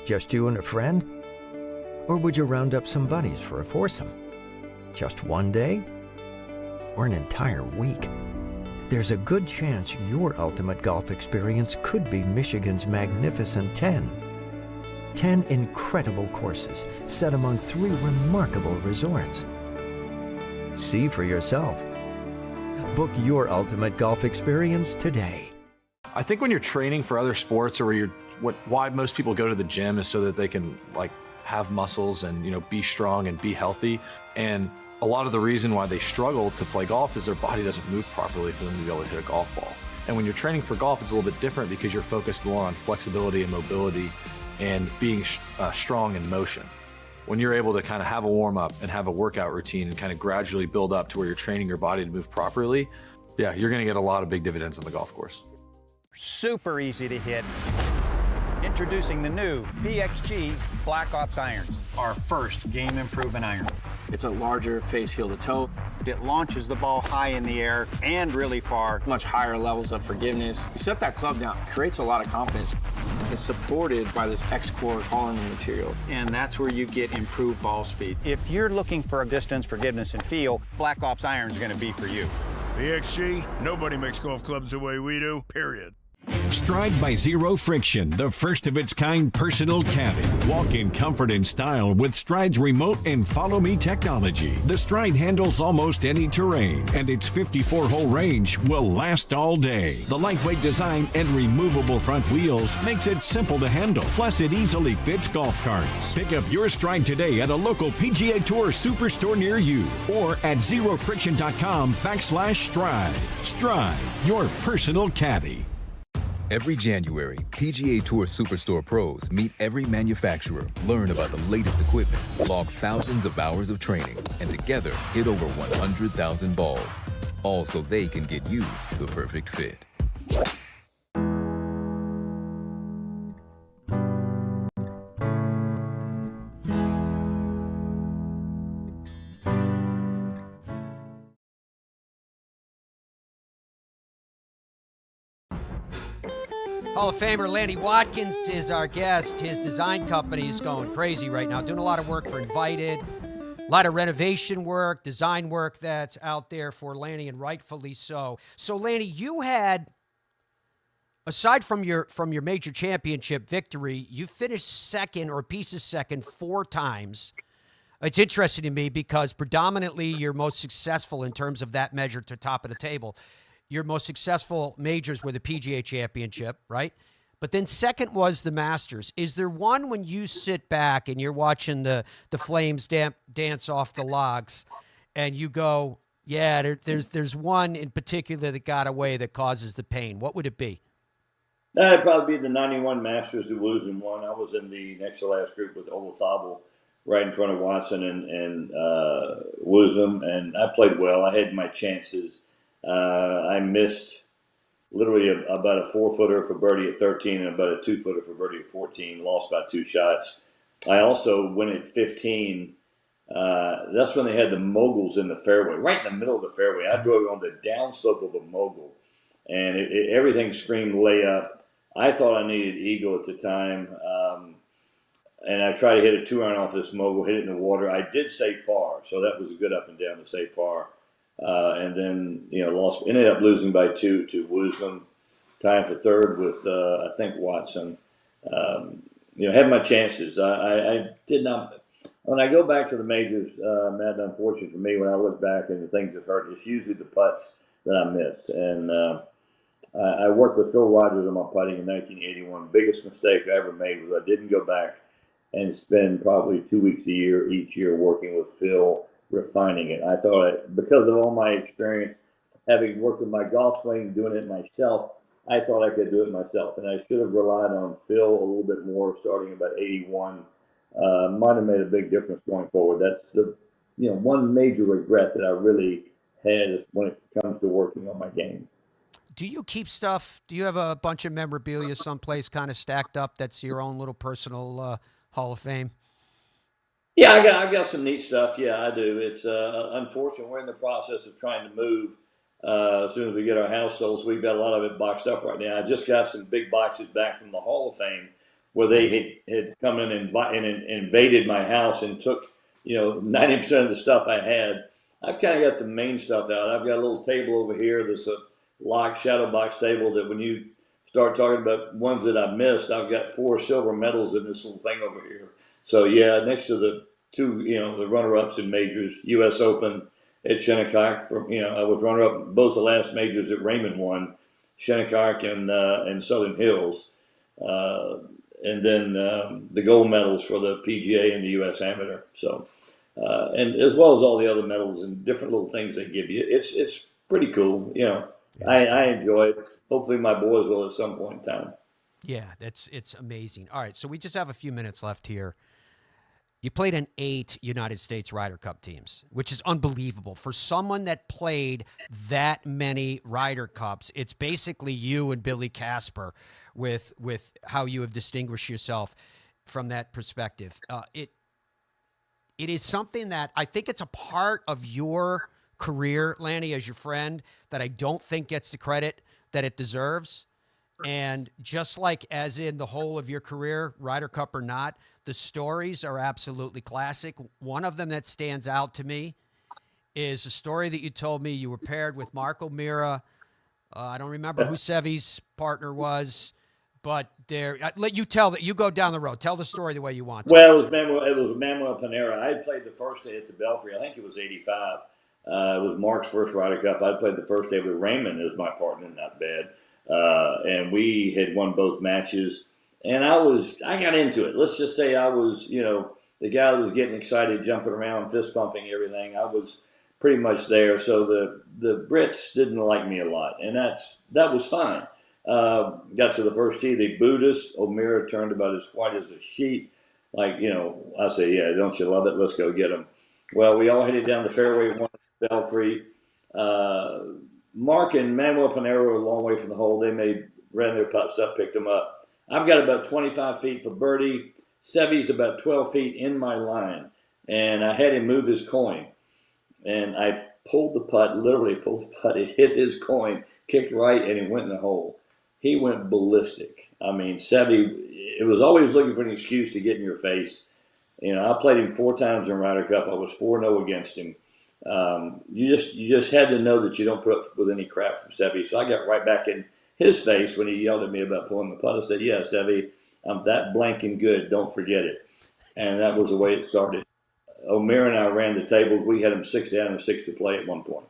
Just you and a friend? Or would you round up some buddies for a foursome? Just one day? Or an entire week? There's a good chance your ultimate golf experience could be Michigan's magnificent 10. 10 incredible courses set among 3 remarkable resorts. See for yourself. Book your ultimate golf experience today. I think when you're training for other sports or why most people go to the gym is so that they can have muscles and be strong and be healthy. And a lot of the reason why they struggle to play golf is their body doesn't move properly for them to be able to hit a golf ball. And when you're training for golf, it's a little bit different because you're focused more on flexibility and mobility and being strong in motion. When you're able to kind of have a warm up and have a workout routine and kind of gradually build up to where you're training your body to move properly, yeah, you're going to get a lot of big dividends on the golf course. Super easy to hit. Introducing the new PXG Black Ops irons, our first game improvement iron. It's a larger face heel to toe. It launches the ball high in the air and really far. Much higher levels of forgiveness. You set that club down, it creates a lot of confidence. It's supported by this X-Core Holland material. And that's where you get improved ball speed. If you're looking for a distance, forgiveness, and feel, Black Ops iron is going to be for you. PXG, nobody makes golf clubs the way we do, period. Stride by Zero Friction, the first of its kind personal caddy. Walk in comfort and style with Stride's remote and follow me technology. The Stride handles almost any terrain, and its 54-hole range will last all day. The lightweight design and removable front wheels makes it simple to handle. Plus, it easily fits golf carts. Pick up your Stride today at a local PGA Tour Superstore near you or at zerofriction.com/Stride. Stride, your personal caddy. Every January, PGA Tour Superstore pros meet every manufacturer, learn about the latest equipment, log thousands of hours of training, and together hit over 100,000 balls. All so they can get you the perfect fit. Hall of Famer Lanny Wadkins is our guest. His design company is going crazy right now, doing a lot of work for Invited, A lot of renovation work, design work that's out there for Lanny, and rightfully so. So, Lanny, you had, aside from your major championship victory, you finished second or pieces second 4 times. It's interesting to me because predominantly you're most successful in terms of that measure to top of the table. Your most successful majors were the PGA Championship, right? But then second was the Masters. Is there one when you sit back and you're watching the flames dance off the logs and you go, yeah, there's one in particular that got away that causes the pain? What would it be? That'd probably be the 91 Masters who losing one. I was in the next to last group with Olazabal right in front of Watson and Woosnam, and I played well. I had my chances. I missed literally about a 4-footer for birdie at 13 and about a 2-footer for birdie at 14, lost by 2 shots. I also went at 15. That's when they had the moguls in the fairway, right in the middle of the fairway. I drove on the downslope of a mogul, and everything screamed layup. I thought I needed eagle at the time, and I tried to hit a 2-iron off this mogul, hit it in the water. I did say par, so that was a good up and down to say par. And then, ended up losing by 2 to Woosnam, tying for third with, I think, Watson. Had my chances. I did not. When I go back to the majors, Matt, unfortunately for me, when I look back and the things that hurt, it's usually the putts that I missed. And I worked with Phil Rogers on my putting in 1981. Biggest mistake I ever made was I didn't go back and spend probably 2 weeks each year working with Phil, refining it. I thought, because of all my experience, having worked with my golf swing, doing it myself, I thought I could do it myself. And I should have relied on Phil a little bit more starting about 81. Might have made a big difference going forward. That's the one major regret that I really had when it comes to working on my game. Do you keep stuff? Do you have a bunch of memorabilia someplace kind of stacked up that's your own little personal Hall of Fame? Yeah, I've got some neat stuff. Yeah, I do. It's unfortunate we're in the process of trying to move as soon as we get our house sold, so we've got a lot of it boxed up right now. I just got some big boxes back from the Hall of Fame where they had come in and invaded my house and took 90% of the stuff I had. I've kind of got the main stuff out. I've got a little table over here that's a locked shadow box table that when you start talking about ones that I missed, I've got 4 silver medals in this little thing over here. So, yeah, next to the 2, the runner-ups in majors, U.S. Open at Shinnecock. I was runner-up both the last majors that Raymond won, Shinnecock and Southern Hills. And then the gold medals for the PGA and the U.S. Amateur. So, and as well as all the other medals and different little things they give you. It's pretty cool. I enjoy it. Hopefully my boys will at some point in time. Yeah, it's amazing. All right, so we just have a few minutes left here. You played in 8 United States Ryder Cup teams, which is unbelievable. For someone that played that many Ryder Cups, it's basically you and Billy Casper with how you have distinguished yourself from that perspective. It is something that I think it's a part of your career, Lanny, as your friend, that I don't think gets the credit that it deserves. And just like as in the whole of your career, Ryder Cup or not, the stories are absolutely classic. One of them that stands out to me is a story that you told me you were paired with Mark O'Meara. I don't remember who Sevy's partner was, but let you tell that. You go down the road. Tell the story the way you want to. Well, it was Manuel Panera. I played the first day at the Belfry. I think it was 85. It was Mark's first Ryder Cup. I played the first day with Raymond as my partner, not bad. And we had won both matches. And I got into it. Let's just say I was, the guy that was getting excited, jumping around, fist pumping everything. I was pretty much there. So the Brits didn't like me a lot, and that was fine. Got to the first tee, they booed us. O'Meara turned about as white as a sheet. I said, yeah, don't you love it? Let's go get them. Well, we all headed down the fairway, won the Belfry. Mark and Manuel Panera were a long way from the hole. They ran their putts up, picked them up. I've got about 25 feet for birdie. Sevy's about 12 feet in my line. And I had him move his coin. And I literally pulled the putt. It hit his coin, kicked right, and it went in the hole. He went ballistic. I mean, Sevy, it was always looking for an excuse to get in your face. I played him 4 times in Ryder Cup. I was 4-0 against him. You just had to know that you don't put up with any crap from Seve. So I got right back in his face when he yelled at me about pulling the putt. I said, "Yeah, Seve, I'm that blanking good. Don't forget it." And that was the way it started. O'Meara and I ran the tables. We had him 6 down and 6 to play at one point.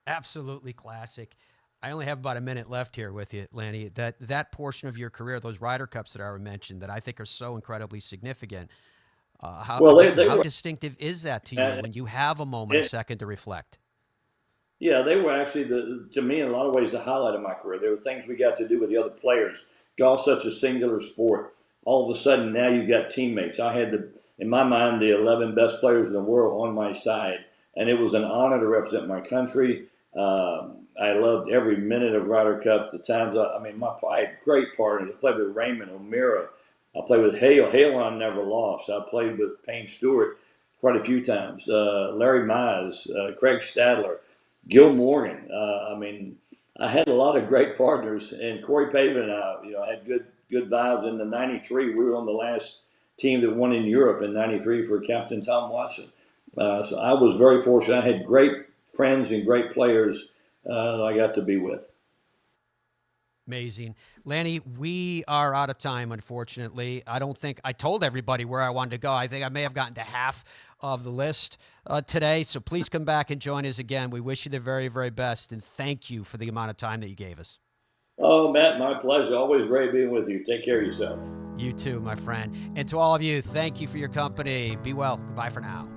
Absolutely classic. I only have about a minute left here with you, Lanny. That portion of your career, those Ryder Cups that I mentioned, that I think are so incredibly significant. How distinctive is that to you when you have a moment, a second to reflect? Yeah, they were actually, to me, in a lot of ways, the highlight of my career. There were things we got to do with the other players. Golf's such a singular sport. All of a sudden, now you've got teammates. I had, in my mind, the 11 best players in the world on my side, and it was an honor to represent my country. I loved every minute of Ryder Cup. The times, I had great partners. I played with Raymond, O'Meara. I played with Hale. Hale I never lost. I played with Payne Stewart quite a few times. Larry Mize, Craig Stadler, Gil Morgan. I had a lot of great partners, and Corey Pavin and I, had good vibes. In the '93, we were on the last team that won in Europe in '93 for Captain Tom Watson. So I was very fortunate. I had great friends and great players I got to be with. Amazing. Lanny, we are out of time, unfortunately. I don't think I told everybody where I wanted to go. I think I may have gotten to half of the list today, so please come back and join us again. We wish you the very, very best, and thank you for the amount of time that you gave us. Oh, Matt, my pleasure. Always great being with you. Take care of yourself. You too, my friend. And to all of you, thank you for your company. Be well. Goodbye for now.